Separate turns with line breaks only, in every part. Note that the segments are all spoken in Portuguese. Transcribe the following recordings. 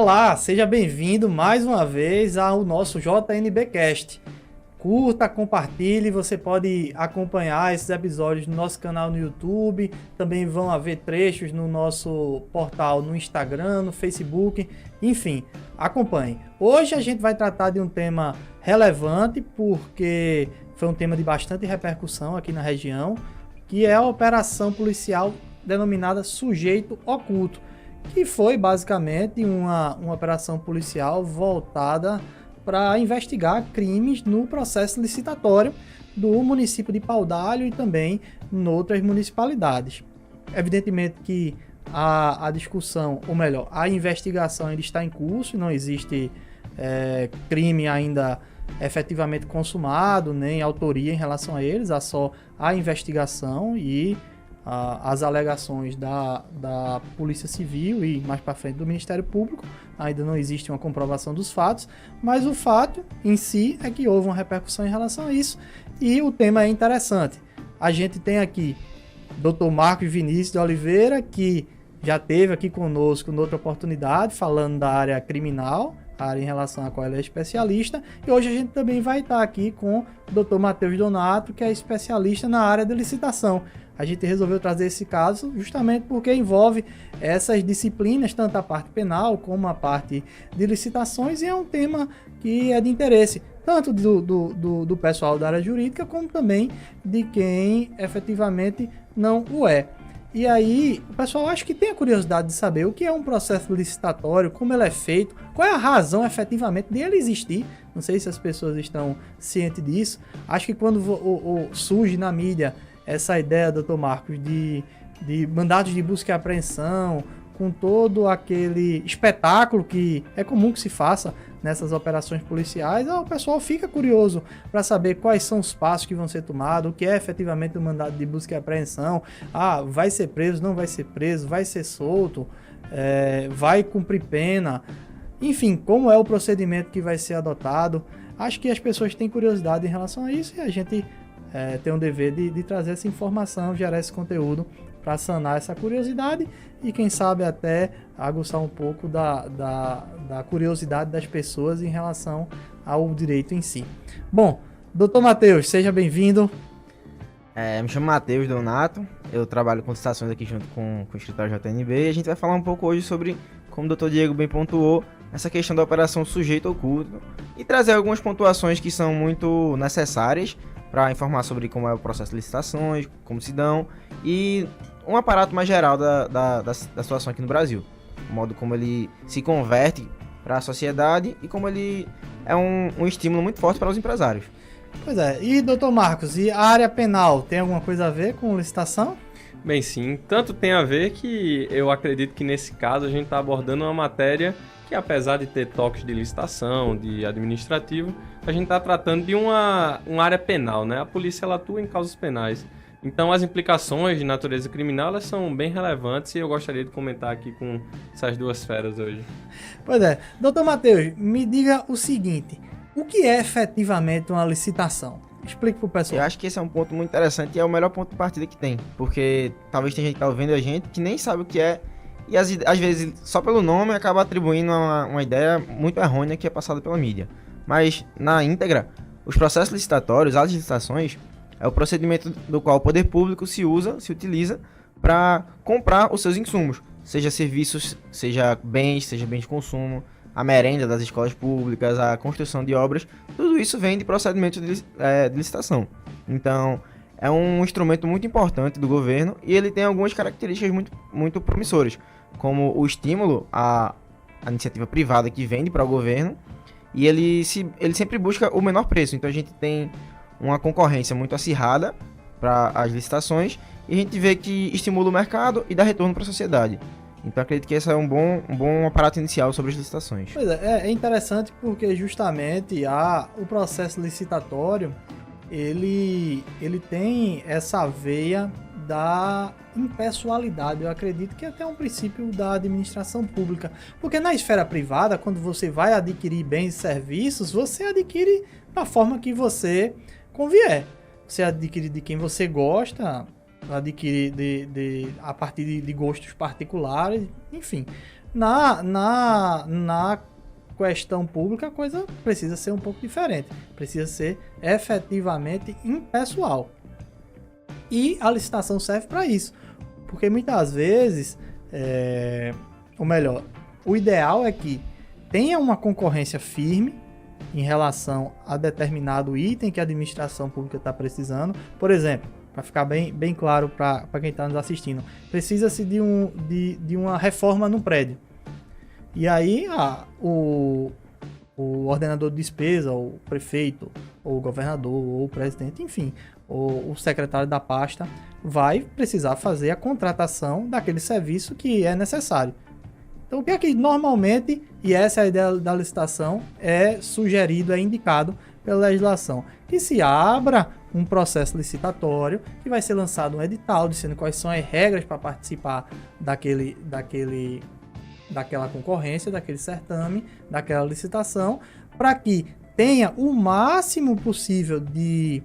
Olá, seja bem-vindo mais uma vez ao nosso JNBcast. Curta, compartilhe, você pode acompanhar esses episódios no nosso canal no YouTube, também vão haver trechos no nosso portal no Instagram, no Facebook, enfim, acompanhe. Hoje a gente vai tratar de um tema relevante, porque foi um tema de bastante repercussão aqui na região, que é a operação policial denominada Sujeito Oculto, que foi basicamente uma operação policial voltada para investigar crimes no processo licitatório do município de Paudalho e também em outras municipalidades. Evidentemente que a discussão, ou melhor, a investigação ainda está em curso, não existe crime ainda efetivamente consumado, nem autoria em relação a eles, há só a investigação e as alegações da Polícia Civil e mais para frente do Ministério Público. Ainda não existe uma comprovação dos fatos, mas o fato em si é que houve uma repercussão em relação a isso e o tema é interessante. A gente tem aqui Dr. Marcos Vinícius de Oliveira, que já esteve aqui conosco noutra oportunidade, falando da área criminal, a área em relação à qual ele é especialista, e hoje a gente também vai estar aqui com o Dr. Matheus Donato, que é especialista na área de licitação. A gente resolveu trazer esse caso justamente porque envolve essas disciplinas, tanto a parte penal como a parte de licitações, e é um tema que é de interesse tanto do pessoal da área jurídica como também de quem efetivamente não o é. E aí, o pessoal acho que tem a curiosidade de saber o que é um processo licitatório, como ele é feito, qual é a razão efetivamente dele existir. Não sei se as pessoas estão cientes disso. Acho que quando surge na mídia essa ideia, doutor Marcos, de mandados de busca e apreensão, com todo aquele espetáculo que é comum que se faça nessas operações policiais, o pessoal fica curioso para saber quais são os passos que vão ser tomados, o que é efetivamente o mandado de busca e apreensão, vai ser preso, não vai ser preso, vai ser solto, vai cumprir pena, enfim, como é o procedimento que vai ser adotado. Acho que as pessoas têm curiosidade em relação a isso e a gente tem um dever de trazer essa informação, gerar esse conteúdo para sanar essa curiosidade e quem sabe até aguçar um pouco da curiosidade das pessoas em relação ao direito em si. Bom, doutor Matheus, seja bem-vindo.
Me chamo Matheus Donato, eu trabalho com licitações aqui junto com o escritório JNB e a gente vai falar um pouco hoje sobre, como o doutor Diego bem pontuou, essa questão da operação Sujeito Oculto e trazer algumas pontuações que são muito necessárias para informar sobre como é o processo de licitações, como se dão e um aparato mais geral da situação aqui no Brasil, o modo como ele se converte para a sociedade e como ele é um estímulo muito forte para os empresários.
Pois é, e doutor Marcos, e a área penal tem alguma coisa a ver com licitação?
Bem, sim, tanto tem a ver que eu acredito que nesse caso a gente está abordando uma matéria que, apesar de ter toques de licitação, de administrativo, a gente está tratando de uma área penal, né? A polícia ela atua em causas penais. Então, as implicações de natureza criminal elas são bem relevantes e eu gostaria de comentar aqui com essas duas feras hoje.
Pois é. Doutor Matheus, me diga o seguinte, o que é efetivamente uma licitação? Explique para o pessoal.
Eu acho que esse é um ponto muito interessante e é o melhor ponto de partida que tem, porque talvez tem gente que está ouvindo a gente que nem sabe o que é e às vezes só pelo nome acaba atribuindo uma ideia muito errônea que é passada pela mídia. Mas, na íntegra, os processos licitatórios, as licitações, é o procedimento do qual o poder público se utiliza para comprar os seus insumos, seja serviços, seja bens de consumo, a merenda das escolas públicas, a construção de obras, tudo isso vem de procedimentos de licitação. Então, é um instrumento muito importante do governo e ele tem algumas características muito, muito promissoras, como o estímulo à iniciativa privada que vende para o governo e ele sempre busca o menor preço. Então, a gente tem uma concorrência muito acirrada para as licitações e a gente vê que estimula o mercado e dá retorno para a sociedade. Então acredito que esse é um bom aparato inicial sobre as licitações.
Pois é interessante porque justamente o processo licitatório ele tem essa veia da impessoalidade. Eu acredito que é até um princípio da administração pública. Porque na esfera privada, quando você vai adquirir bens e serviços, você adquire da forma que você convier. Você adquire de quem você gosta, adquire a partir de gostos particulares, enfim. Na questão pública, a coisa precisa ser um pouco diferente. Precisa ser efetivamente impessoal. E a licitação serve para isso. Porque muitas vezes, ou melhor, o ideal é que tenha uma concorrência firme em relação a determinado item que a administração pública está precisando. Por exemplo, para ficar bem claro para quem está nos assistindo, precisa-se de uma reforma no prédio. E aí o ordenador de despesa, ou o prefeito, ou o governador, ou o presidente, enfim, ou o secretário da pasta vai precisar fazer a contratação daquele serviço que é necessário. Então, o que é que normalmente, e essa é a ideia da licitação, é sugerido, é indicado pela legislação? Que se abra um processo licitatório, que vai ser lançado um edital dizendo quais são as regras para participar daquela concorrência, daquele certame, daquela licitação, para que tenha o máximo possível de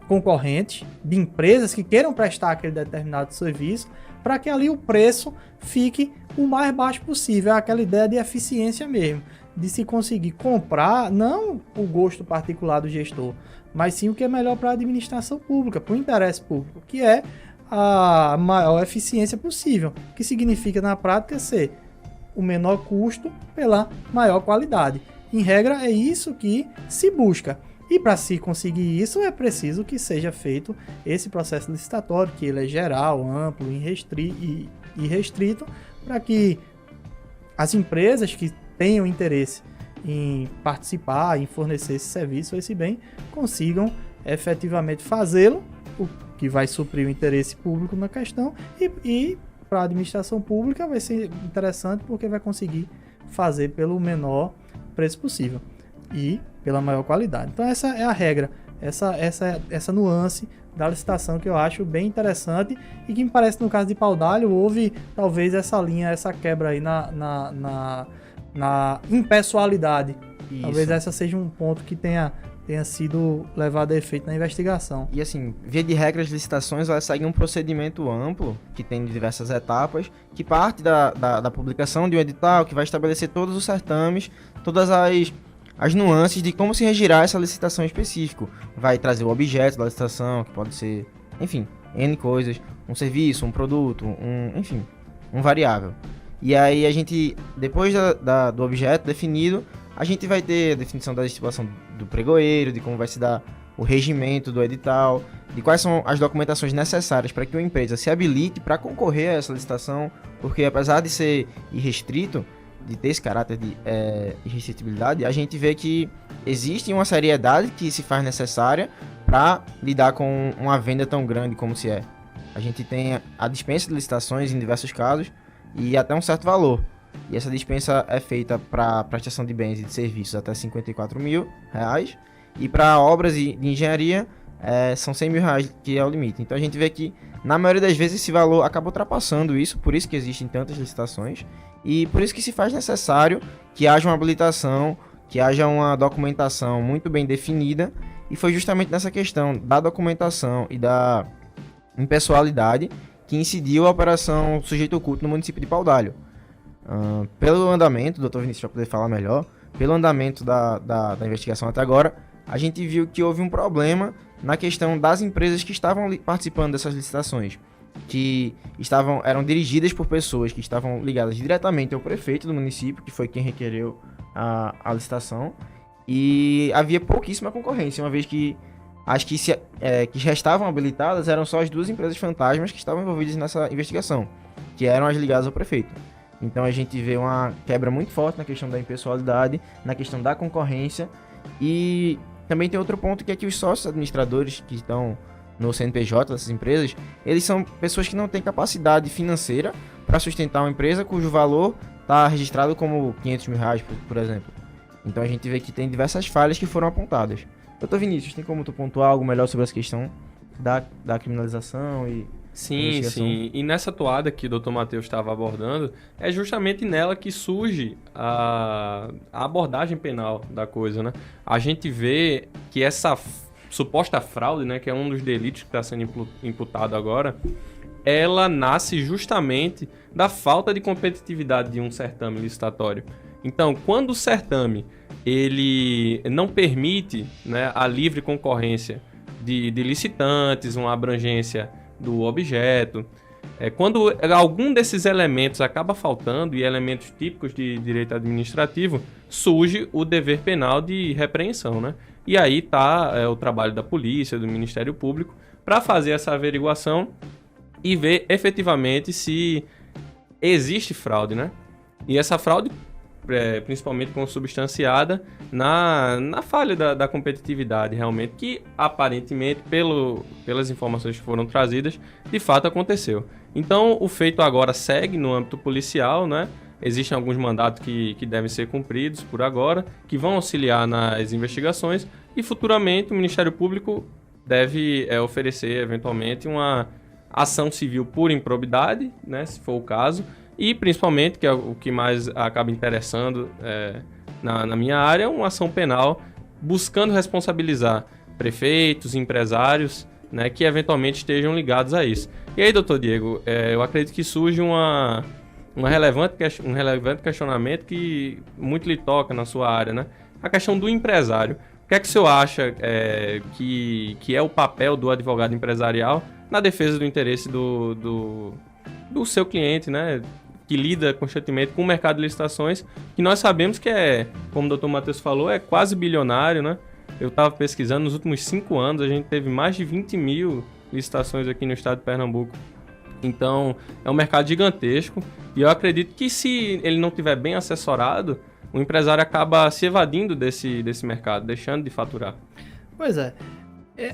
concorrentes, de empresas que queiram prestar aquele determinado serviço, para que ali o preço fique o mais baixo possível. É aquela ideia de eficiência mesmo, de se conseguir comprar, não o gosto particular do gestor, mas sim o que é melhor para a administração pública, para o interesse público, que é a maior eficiência possível, que significa na prática ser o menor custo pela maior qualidade. Em regra, é isso que se busca. E para se conseguir isso, é preciso que seja feito esse processo licitatório, que ele é geral, amplo e restrito, para que as empresas que tenham interesse em participar, em fornecer esse serviço, esse bem, consigam efetivamente fazê-lo, o que vai suprir o interesse público na questão, e para a administração pública vai ser interessante porque vai conseguir fazer pelo menor preço possível e pela maior qualidade. Então essa é a regra, essa nuance da licitação que eu acho bem interessante e que me parece que no caso de Pau d'Alho houve talvez essa linha, essa quebra aí na impessoalidade. Isso. Talvez essa seja um ponto que tenha sido levado a efeito na investigação.
E assim, via de regra, as licitações elas seguem um procedimento amplo, que tem diversas etapas, que parte da publicação de um edital, que vai estabelecer todos os certames, todas as nuances de como se regirá essa licitação específica. Vai trazer o objeto da licitação, que pode ser, enfim, N coisas, um serviço, um produto, enfim, um variável. E aí a gente, depois do objeto definido, a gente vai ter a definição da estipulação do pregoeiro, de como vai se dar o regimento do edital, de quais são as documentações necessárias para que uma empresa se habilite para concorrer a essa licitação, porque apesar de ser irrestrito, de ter esse caráter de irrestritibilidade, a gente vê que existe uma seriedade que se faz necessária para lidar com uma venda tão grande como se é. A gente tem a dispensa de licitações em diversos casos e até um certo valor. E essa dispensa é feita para prestação de bens e de serviços até R$54 mil, e para obras de engenharia são R$100 mil, que é o limite. Então a gente vê que, na maioria das vezes, esse valor acaba ultrapassando isso, por isso que existem tantas licitações, e por isso que se faz necessário que haja uma habilitação, que haja uma documentação muito bem definida, e foi justamente nessa questão da documentação e da impessoalidade que incidiu a operação Sujeito Oculto no município de Pau d'Alho. Pelo andamento, o Dr. Vinícius vai poder falar melhor, pelo andamento da investigação até agora, a gente viu que houve um problema na questão das empresas que estavam participando dessas licitações, que eram dirigidas por pessoas que estavam ligadas diretamente ao prefeito do município, que foi quem requereu a licitação, e havia pouquíssima concorrência, uma vez que as que restavam habilitadas eram só as duas empresas fantasmas que estavam envolvidas nessa investigação, que eram as ligadas ao prefeito. Então a gente vê uma quebra muito forte na questão da impessoalidade, na questão da concorrência, e também tem outro ponto que é que os sócios administradores que estão no CNPJ dessas empresas, eles são pessoas que não têm capacidade financeira para sustentar uma empresa cujo valor está registrado como R$500 mil, por exemplo. Então a gente vê que tem diversas falhas que foram apontadas. Doutor Vinícius, tem como tu pontuar algo melhor sobre essa questão da criminalização e...
Sim, sim. E nessa toada que o Dr. Matheus estava abordando, é justamente nela que surge a abordagem penal da coisa, né? A gente vê que essa suposta fraude, né, que é um dos delitos que está sendo imputado agora, ela nasce justamente da falta de competitividade de um certame licitatório. Então, quando o certame ele não permite, né, a livre concorrência de licitantes, uma abrangência do objeto, quando algum desses elementos acaba faltando, e elementos típicos de direito administrativo, surge o dever penal de repreensão, né? E aí está o trabalho da polícia, do Ministério Público, para fazer essa averiguação e ver efetivamente se existe fraude, né? E essa fraude, principalmente consubstanciada na falha da competitividade, realmente, que aparentemente, pelas informações que foram trazidas, de fato aconteceu. Então, o feito agora segue no âmbito policial, né? Existem alguns mandatos que devem ser cumpridos por agora, que vão auxiliar nas investigações, e futuramente o Ministério Público deve oferecer, eventualmente, uma ação civil por improbidade, né, se for o caso, e principalmente, que é o que mais acaba interessando na minha área, uma ação penal buscando responsabilizar prefeitos, empresários, né, que eventualmente estejam ligados a isso. E aí, doutor Diego, eu acredito que surge um relevante questionamento que muito lhe toca na sua área, né? A questão do empresário. O que é que o senhor acha que é o papel do advogado empresarial na defesa do interesse do seu cliente, né? Que lida constantemente com o mercado de licitações, que nós sabemos que como o doutor Matheus falou, é quase bilionário, né? Eu estava pesquisando, nos últimos 5 anos a gente teve mais de 20 mil licitações aqui no estado de Pernambuco. Então, é um mercado gigantesco, e eu acredito que se ele não estiver bem assessorado, o empresário acaba se evadindo desse mercado, deixando de faturar.
Pois é.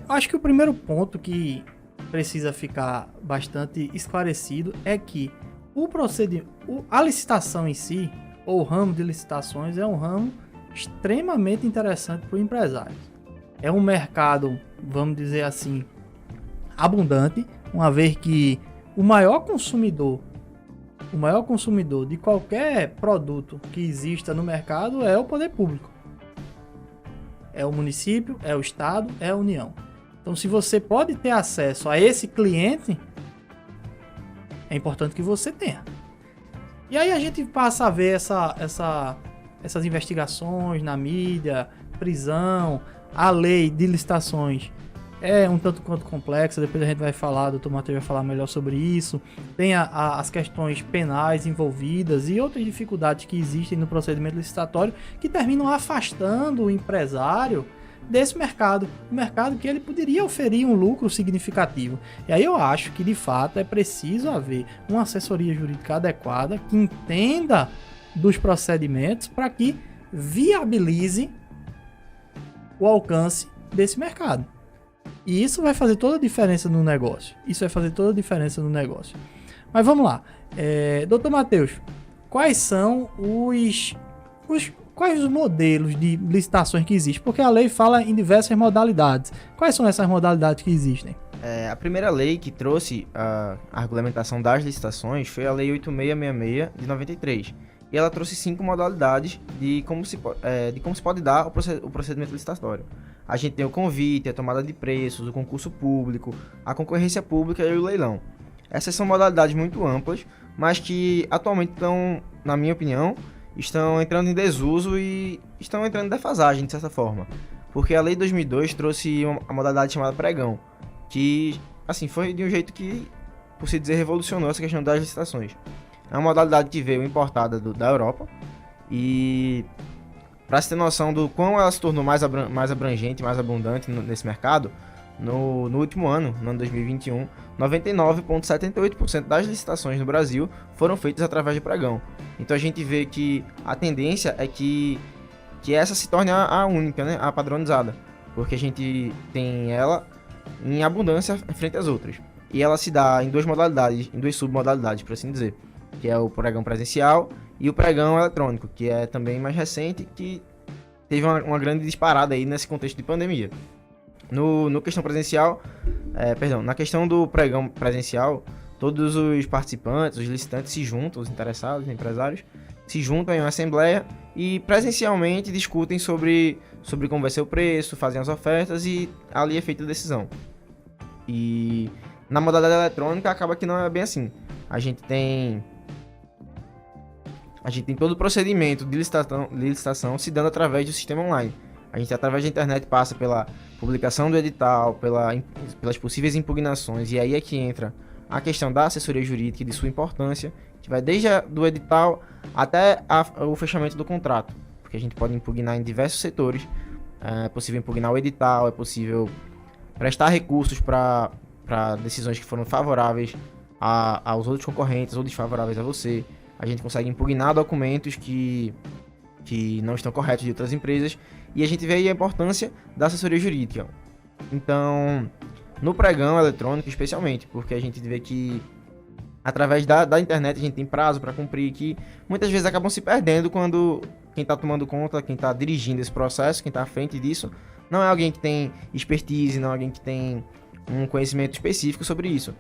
Acho que o primeiro ponto que precisa ficar bastante esclarecido é que a licitação em si, ou o ramo de licitações, é um ramo extremamente interessante para o empresário. É um mercado, vamos dizer assim, abundante, uma vez que o maior consumidor de qualquer produto que exista no mercado é o poder público. É o município, é o estado, é a União. Então, se você pode ter acesso a esse cliente, é importante que você tenha. E aí a gente passa a ver essas investigações na mídia, prisão, a lei de licitações é um tanto quanto complexa, depois a gente vai falar, o doutor Matheus vai falar melhor sobre isso. Tem as questões penais envolvidas e outras dificuldades que existem no procedimento licitatório que terminam afastando o empresário desse mercado, um mercado que ele poderia oferir um lucro significativo. E aí eu acho que de fato é preciso haver uma assessoria jurídica adequada que entenda dos procedimentos para que viabilize o alcance desse mercado. E isso vai fazer toda a diferença no negócio. Mas vamos lá. Doutor Matheus, quais são quais os modelos de licitações que existem? Porque a lei fala em diversas modalidades. Quais são essas modalidades que existem?
A primeira lei que trouxe a regulamentação das licitações foi a Lei 8666 de 93. E ela trouxe 5 modalidades de como se pode dar o procedimento licitatório. A gente tem o convite, a tomada de preços, o concurso público, a concorrência pública e o leilão. Essas são modalidades muito amplas, mas que atualmente estão, na minha opinião, estão entrando em desuso e estão entrando em defasagem, de certa forma. Porque a Lei 2002 trouxe a modalidade chamada pregão, que assim, foi de um jeito que, por se dizer, revolucionou essa questão das licitações. É uma modalidade que veio importada da Europa e, para se ter noção do quão ela se tornou mais abrangente, mais abundante nesse mercado, no último ano, no ano 2021, 99,78% das licitações no Brasil foram feitas através de pregão. Então a gente vê que a tendência é que essa se torne a única, né, a padronizada, porque a gente tem ela em abundância frente às outras. E ela se dá em 2 modalidades, em 2 submodalidades, por assim dizer, que é o pregão presencial e o pregão eletrônico, que é também mais recente, que teve uma grande disparada aí nesse contexto de pandemia. Na questão do pregão presencial, todos os participantes, os licitantes se juntam, os interessados, os empresários, se juntam em uma assembleia e presencialmente discutem sobre como vai ser o preço, fazem as ofertas e ali é feita a decisão. E Na modalidade eletrônica acaba que não é bem assim. A gente tem todo o procedimento de licitação se dando através do sistema online. A gente, através da internet, passa pela publicação do edital, pelas possíveis impugnações, e aí é que entra a questão da assessoria jurídica e de sua importância, que vai desde do edital até o fechamento do contrato, porque a gente pode impugnar em diversos setores. É possível impugnar o edital, é possível prestar recursos para decisões que foram favoráveis aos outros concorrentes ou desfavoráveis a você. A gente consegue impugnar documentos que não estão corretos de outras empresas, e a gente vê aí a importância da assessoria jurídica. Então, no pregão eletrônico especialmente, porque a gente vê que através da internet a gente tem prazo para cumprir, que muitas vezes acabam se perdendo quando quem está tomando conta, quem está dirigindo esse processo, quem está à frente disso, não é alguém que tem expertise, não é alguém que tem um conhecimento específico sobre isso.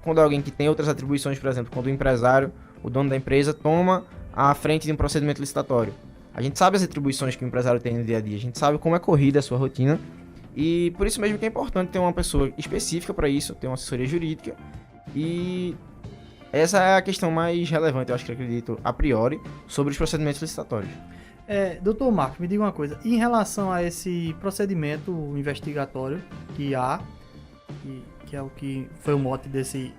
Quando é alguém que tem outras atribuições, por exemplo, quando o empresário, o dono da empresa, toma à frente de um procedimento licitatório. A gente sabe as atribuições que o empresário tem no dia a dia, a gente sabe como é corrida a sua rotina, e por isso mesmo que é importante ter uma pessoa específica para isso, ter uma assessoria jurídica, e essa é a questão mais relevante, eu acho que acredito, a priori, sobre os procedimentos licitatórios.
Doutor Marcos, me diga uma coisa, em relação a esse procedimento investigatório que há, que é o que foi o mote desse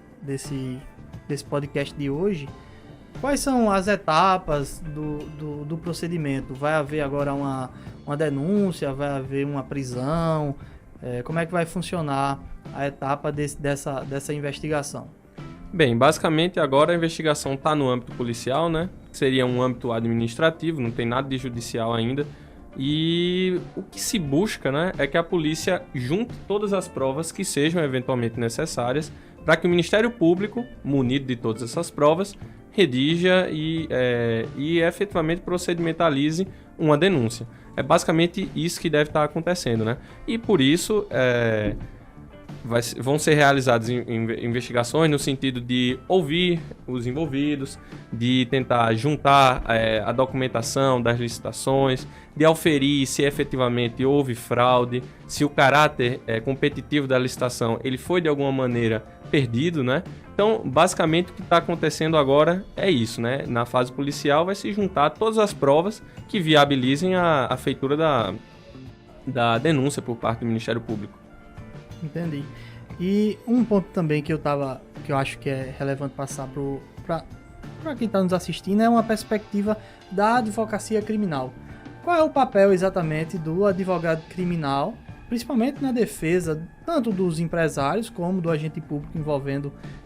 podcast de hoje, quais são as etapas do procedimento? Vai haver agora uma denúncia, vai haver uma prisão? Como é que vai funcionar a etapa dessa investigação?
Bem, basicamente agora a investigação está no âmbito policial, né? Seria um âmbito administrativo, não tem nada de judicial ainda. E o que se busca, né, é que a polícia junte todas as provas que sejam eventualmente necessárias para que o Ministério Público, munido de todas essas provas, redija e efetivamente procedimentalize uma denúncia. É basicamente isso que deve estar acontecendo, né? E por isso vão ser realizadas investigações no sentido de ouvir os envolvidos, de tentar juntar a documentação das licitações, de aferir se efetivamente houve fraude, se o caráter competitivo da licitação ele foi de alguma maneira perdido, né? Então, basicamente, o que está acontecendo agora é isso, né? Na fase policial vai se juntar todas as provas que viabilizem a feitura da denúncia por parte do Ministério Público.
Entendi. E um ponto também que eu acho que é relevante passar para quem está nos assistindo é uma perspectiva da advocacia criminal. Qual é o papel exatamente do advogado criminal, principalmente na defesa tanto dos empresários como do agente público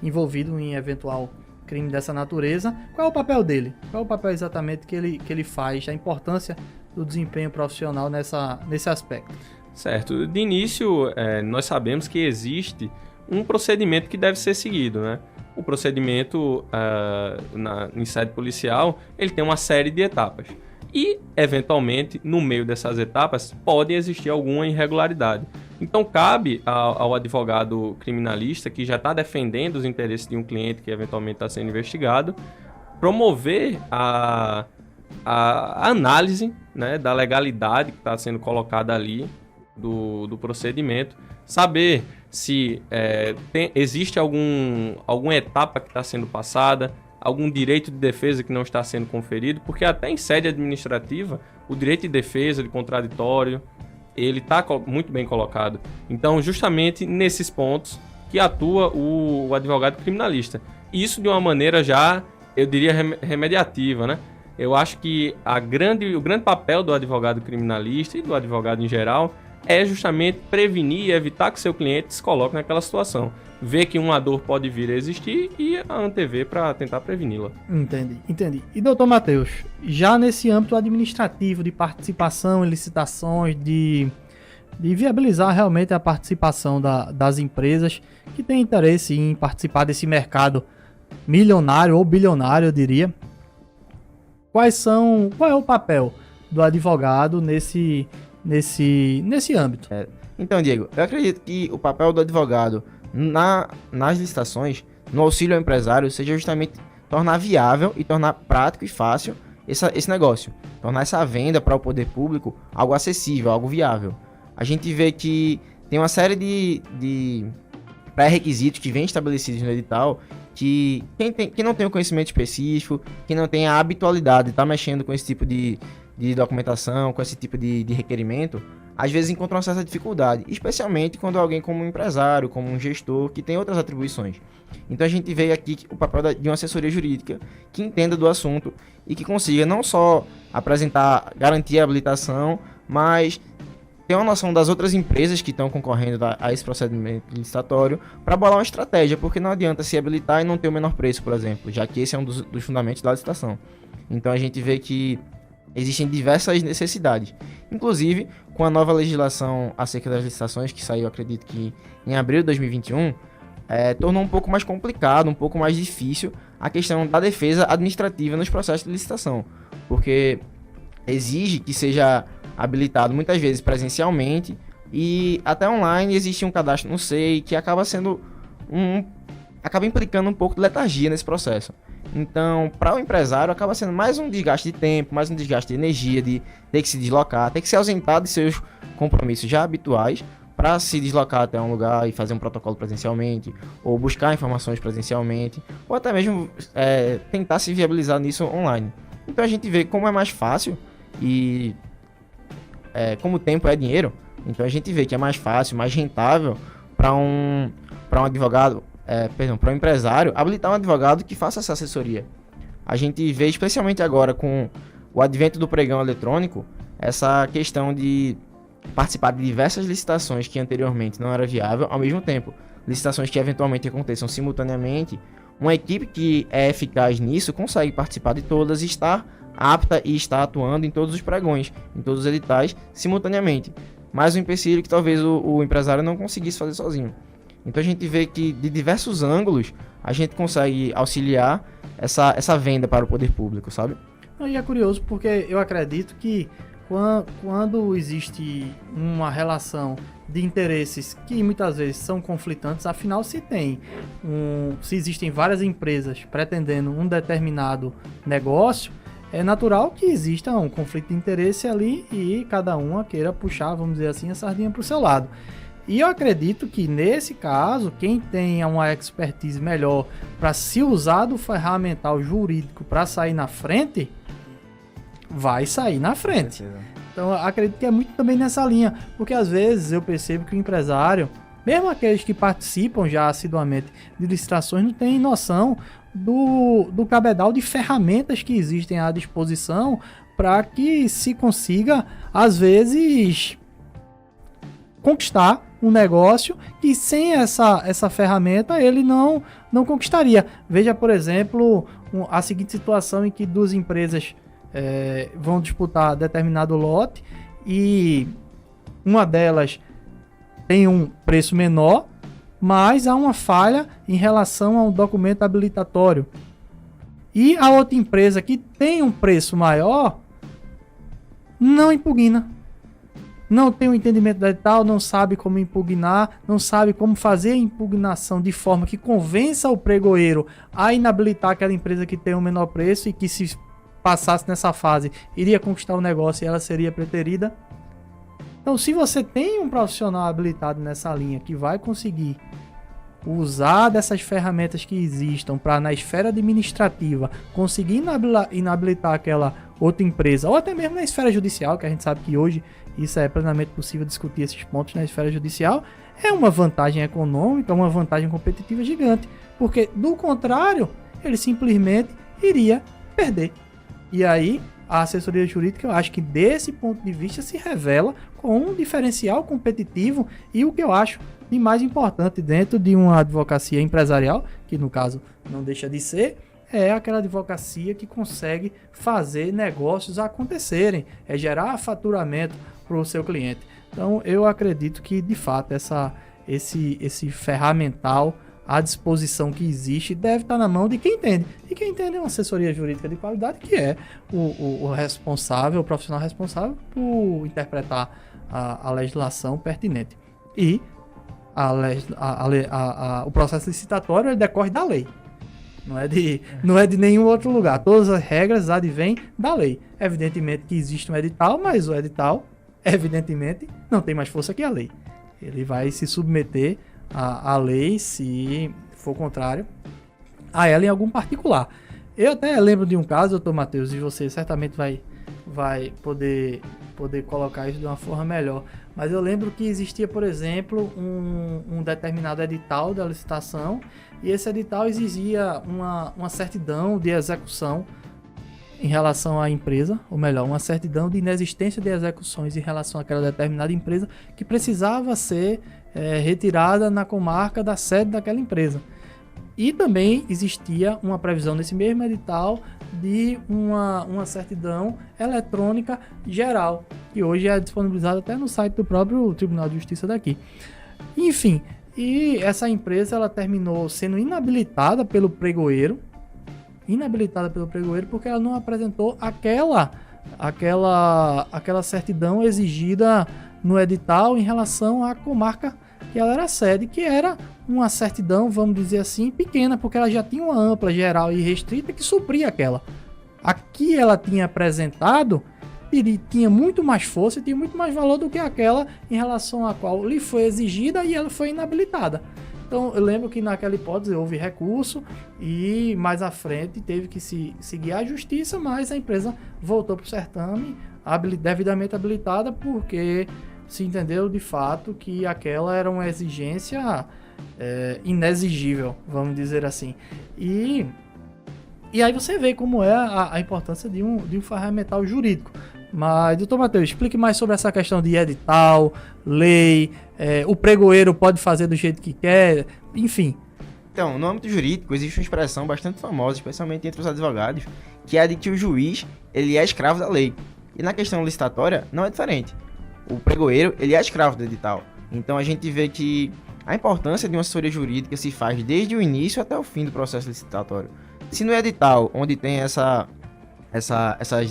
envolvido em eventual crime dessa natureza? Qual é o papel dele? Qual é o papel exatamente que ele faz, a importância do desempenho profissional nesse aspecto?
Certo. De início, nós sabemos que existe um procedimento que deve ser seguido, né? O procedimento em sede policial, ele tem uma série de etapas. E, eventualmente, no meio dessas etapas, pode existir alguma irregularidade. Então, cabe ao advogado criminalista, que já está defendendo os interesses de um cliente que eventualmente está sendo investigado, promover a análise, né, da legalidade que está sendo colocada ali, do procedimento, saber se existe alguma etapa que está sendo passada, algum direito de defesa que não está sendo conferido, porque até em sede administrativa, o direito de defesa, de contraditório, ele está muito bem colocado. Então, justamente nesses pontos que atua o advogado criminalista. Isso de uma maneira já, eu diria, remediativa, né? Eu acho que o grande papel do advogado criminalista e do advogado em geral é justamente prevenir e evitar que seu cliente se coloque naquela situação. Ver que uma dor pode vir a existir e a antever para tentar preveni-la.
Entendi. E doutor Matheus, já nesse âmbito administrativo de participação em licitações, de viabilizar realmente a participação das empresas que têm interesse em participar desse mercado milionário ou bilionário, eu diria, qual é o papel do advogado nesse âmbito?
Então, Diego, eu acredito que o papel do advogado nas licitações, no auxílio ao empresário, seja justamente tornar viável e tornar prático e fácil esse negócio. Tornar essa venda para o poder público algo acessível, algo viável. A gente vê que tem uma série de pré-requisitos que vêm estabelecidos no edital, que quem não tem o conhecimento específico, quem não tem a habitualidade de estar mexendo com esse tipo de documentação, com esse tipo de requerimento, às vezes encontra uma certa dificuldade, especialmente quando alguém como um empresário, como um gestor, que tem outras atribuições. Então a gente vê aqui o papel de uma assessoria jurídica que entenda do assunto e que consiga não só apresentar, garantir a habilitação, mas ter uma noção das outras empresas que estão concorrendo a esse procedimento licitatório para bolar uma estratégia, porque não adianta se habilitar e não ter o menor preço, por exemplo, já que esse é um dos fundamentos da licitação. Então a gente vê que existem diversas necessidades, inclusive com a nova legislação acerca das licitações, que saiu, acredito que em abril de 2021, tornou um pouco mais complicado, um pouco mais difícil a questão da defesa administrativa nos processos de licitação, porque exige que seja habilitado muitas vezes presencialmente e até online existe um cadastro no SEI que acaba sendo acaba implicando um pouco de letargia nesse processo. Então, para o empresário, acaba sendo mais um desgaste de tempo, mais um desgaste de energia, de ter que se deslocar, ter que se ausentar de seus compromissos já habituais para se deslocar até um lugar e fazer um protocolo presencialmente, ou buscar informações presencialmente, ou até mesmo tentar se viabilizar nisso online. Então, a gente vê como é mais fácil e como o tempo é dinheiro, então a gente vê que é mais fácil, mais rentável para um advogado, para um empresário, habilitar um advogado que faça essa assessoria. A gente vê, especialmente agora com o advento do pregão eletrônico, essa questão de participar de diversas licitações que anteriormente não era viável, ao mesmo tempo, licitações que eventualmente aconteçam simultaneamente, uma equipe que é eficaz nisso consegue participar de todas e estar apta e estar atuando em todos os pregões, em todos os editais, simultaneamente. Mais um empecilho que talvez o empresário não conseguisse fazer sozinho. Então a gente vê que de diversos ângulos a gente consegue auxiliar essa venda para o poder público, sabe?
E é curioso porque eu acredito que quando existe uma relação de interesses que muitas vezes são conflitantes, afinal se existem várias empresas pretendendo um determinado negócio, é natural que exista um conflito de interesse ali e cada uma queira puxar, vamos dizer assim, a sardinha para o seu lado. E eu acredito que, nesse caso, quem tenha uma expertise melhor para se usar do ferramental jurídico para sair na frente, vai sair na frente. Então, eu acredito que é muito também nessa linha, porque às vezes eu percebo que o empresário, mesmo aqueles que participam já assiduamente de licitações, não tem noção do cabedal de ferramentas que existem à disposição para que se consiga, às vezes, conquistar um negócio que sem essa ferramenta ele não conquistaria. Veja, por exemplo, a seguinte situação em que duas empresas vão disputar determinado lote e uma delas tem um preço menor, mas há uma falha em relação a um documento habilitatório. E a outra empresa que tem um preço maior não impugna. Não tem o entendimento do edital, não sabe como impugnar, não sabe como fazer a impugnação de forma que convença o pregoeiro a inabilitar aquela empresa que tem o menor preço e que se passasse nessa fase iria conquistar o negócio e ela seria preterida. Então, se você tem um profissional habilitado nessa linha que vai conseguir usar dessas ferramentas que existam para, na esfera administrativa, conseguir inabilitar aquela outra empresa, ou até mesmo na esfera judicial, que a gente sabe que hoje isso é plenamente possível discutir esses pontos na esfera judicial, é uma vantagem econômica, uma vantagem competitiva gigante, porque do contrário, ele simplesmente iria perder. E aí, a assessoria jurídica, eu acho que desse ponto de vista se revela com um diferencial competitivo e o que eu acho de mais importante dentro de uma advocacia empresarial, que no caso não deixa de ser, é aquela advocacia que consegue fazer negócios acontecerem, é gerar faturamento para o seu cliente. Então eu acredito que de fato esse ferramental à disposição que existe deve estar na mão de quem entende. E quem entende é uma assessoria jurídica de qualidade, que é o responsável, o profissional responsável por interpretar a legislação pertinente. E o processo licitatório ele decorre da lei. Não é de nenhum outro lugar. Todas as regras advêm da lei. Evidentemente que existe um edital, mas o edital, evidentemente, não tem mais força que a lei. Ele vai se submeter a lei, se for contrário a ela em algum particular. Eu até lembro de um caso, doutor Matheus, e você certamente vai poder colocar isso de uma forma melhor. Mas eu lembro que existia, por exemplo, um determinado edital da licitação, e esse edital exigia uma certidão de execução em relação à empresa, ou melhor, uma certidão de inexistência de execuções em relação àquela determinada empresa que precisava ser retirada na comarca da sede daquela empresa. E também existia uma previsão nesse mesmo edital de uma certidão eletrônica geral, que hoje é disponibilizada até no site do próprio Tribunal de Justiça daqui. Enfim, e essa empresa ela terminou sendo inabilitada pelo pregoeiro porque ela não apresentou aquela certidão exigida no edital em relação à comarca que ela era sede, que era uma certidão, vamos dizer assim, pequena, porque ela já tinha uma ampla, geral e restrita que supria aquela. Aqui ela tinha apresentado e tinha muito mais força e tinha muito mais valor do que aquela em relação à qual lhe foi exigida e ela foi inabilitada. Então eu lembro que naquela hipótese houve recurso e mais à frente teve que se seguir a justiça, mas a empresa voltou para o certame devidamente habilitada porque se entendeu de fato que aquela era uma exigência inexigível, vamos dizer assim. E aí você vê como é a importância de um ferramental jurídico. Mas, doutor Matheus, explique mais sobre essa questão de edital, lei, o pregoeiro pode fazer do jeito que quer, enfim.
Então, no âmbito jurídico, existe uma expressão bastante famosa, especialmente entre os advogados, que é a de que o juiz ele é escravo da lei. E na questão licitatória, não é diferente. O pregoeiro ele é escravo do edital. Então, a gente vê que a importância de uma assessoria jurídica se faz desde o início até o fim do processo licitatório. Se no edital, onde tem essas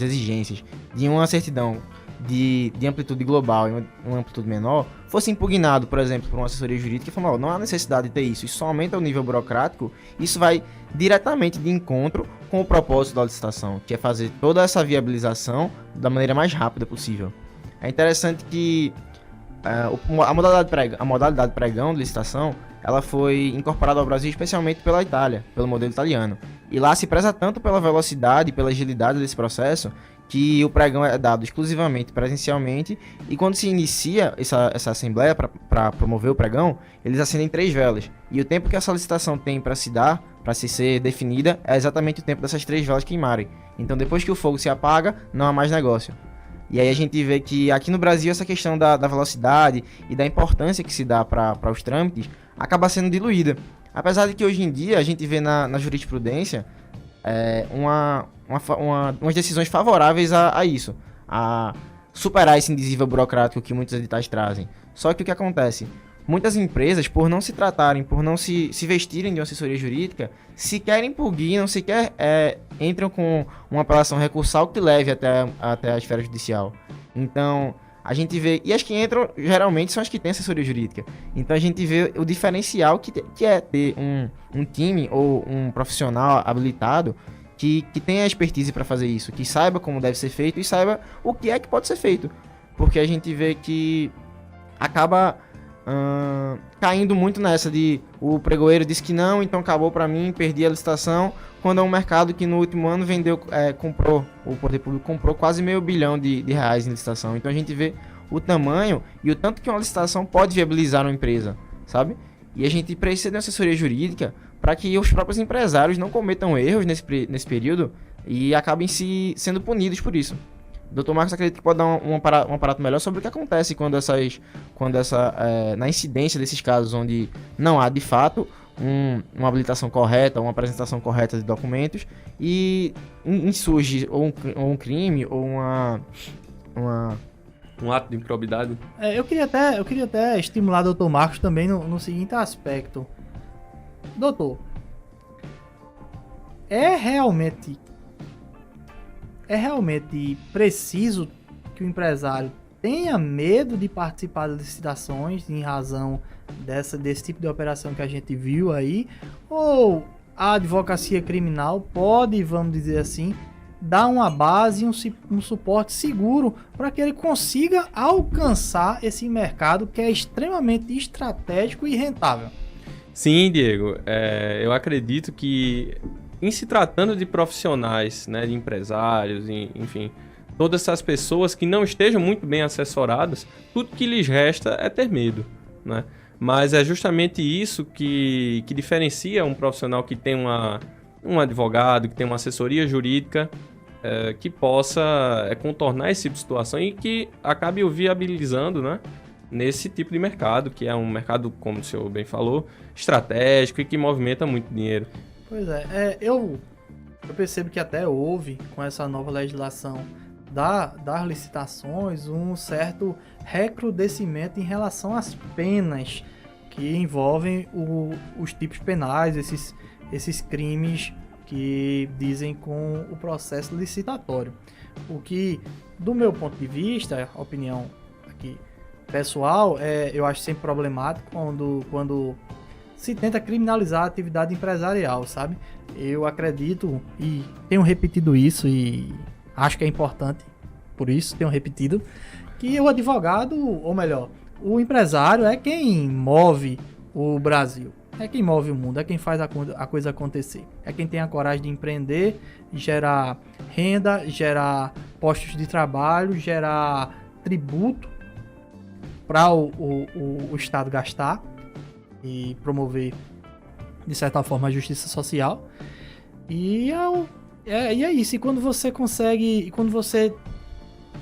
exigências de uma certidão de amplitude global e uma amplitude menor, fosse impugnado, por exemplo, por uma assessoria jurídica e falou, não há necessidade de ter isso só aumenta o nível burocrático, isso vai diretamente de encontro com o propósito da licitação, que é fazer toda essa viabilização da maneira mais rápida possível. É interessante que a modalidade pregão de licitação, ela foi incorporada ao Brasil especialmente pela Itália, pelo modelo italiano. E lá se preza tanto pela velocidade e pela agilidade desse processo, que o pregão é dado exclusivamente presencialmente, e quando se inicia essa assembleia para promover o pregão, eles acendem 3 velas. E o tempo que essa licitação tem para se dar, para se ser definida, é exatamente o tempo dessas 3 velas queimarem. Então depois que o fogo se apaga, não há mais negócio. E aí a gente vê que aqui no Brasil essa questão da velocidade e da importância que se dá para os trâmites acaba sendo diluída. Apesar de que hoje em dia a gente vê na jurisprudência umas decisões favoráveis a isso, a superar esse indizível burocrático que muitos editais trazem. Só que o que acontece? Muitas empresas, por não se tratarem, por não se vestirem de uma assessoria jurídica, sequer impugnam, sequer entram com uma apelação recursal que leve até a esfera judicial. Então, a gente vê... E as que entram, geralmente, são as que têm assessoria jurídica. Então, a gente vê o diferencial que é ter um time ou um profissional habilitado que tenha a expertise para fazer isso, que saiba como deve ser feito e saiba o que é que pode ser feito. Porque a gente vê que acaba... caindo muito nessa de o pregoeiro disse que não, então acabou para mim, perdi a licitação, quando é um mercado que no último ano o poder público comprou quase R$500 bilhão de reais em licitação. Então a gente vê o tamanho e o tanto que uma licitação pode viabilizar uma empresa, sabe? E a gente precisa de uma assessoria jurídica para que os próprios empresários não cometam erros nesse período e acabem sendo punidos por isso. Dr. Marcos acredita que pode dar um aparato melhor sobre o que acontece na incidência desses casos onde não há de fato uma habilitação correta, uma apresentação correta de documentos e insurge ou um crime ou
um ato de improbidade.
Eu queria até estimular o Dr. Marcos também no seguinte aspecto. Doutor, é realmente preciso que o empresário tenha medo de participar das licitações em razão desse tipo de operação que a gente viu aí? Ou a advocacia criminal pode, vamos dizer assim, dar uma base, um suporte seguro para que ele consiga alcançar esse mercado que é extremamente estratégico e rentável.
Sim, Diego. Eu acredito que, em se tratando de profissionais, né, de empresários, enfim, todas essas pessoas que não estejam muito bem assessoradas, tudo que lhes resta é ter medo, né? Mas é justamente isso que diferencia um profissional que tem um advogado, que tem uma assessoria jurídica, que possa contornar esse tipo de situação e que acabe o viabilizando, né, nesse tipo de mercado, que é um mercado, como o senhor bem falou, estratégico e que movimenta muito dinheiro.
Pois é, eu percebo que até houve, com essa nova legislação das licitações, um certo recrudescimento em relação às penas que envolvem os tipos penais, esses crimes que dizem com o processo licitatório. O que, do meu ponto de vista, opinião aqui pessoal, eu acho sempre problemático quando se tenta criminalizar a atividade empresarial, sabe? Eu acredito e tenho repetido isso e acho que é importante, por isso tenho repetido, que o advogado, ou melhor, o empresário é quem move o Brasil, é quem move o mundo, é quem faz a coisa acontecer, é quem tem a coragem de empreender, gerar renda, gerar postos de trabalho, gerar tributo para o Estado gastar e promover, de certa forma, a justiça social. E é isso. E quando você consegue, quando você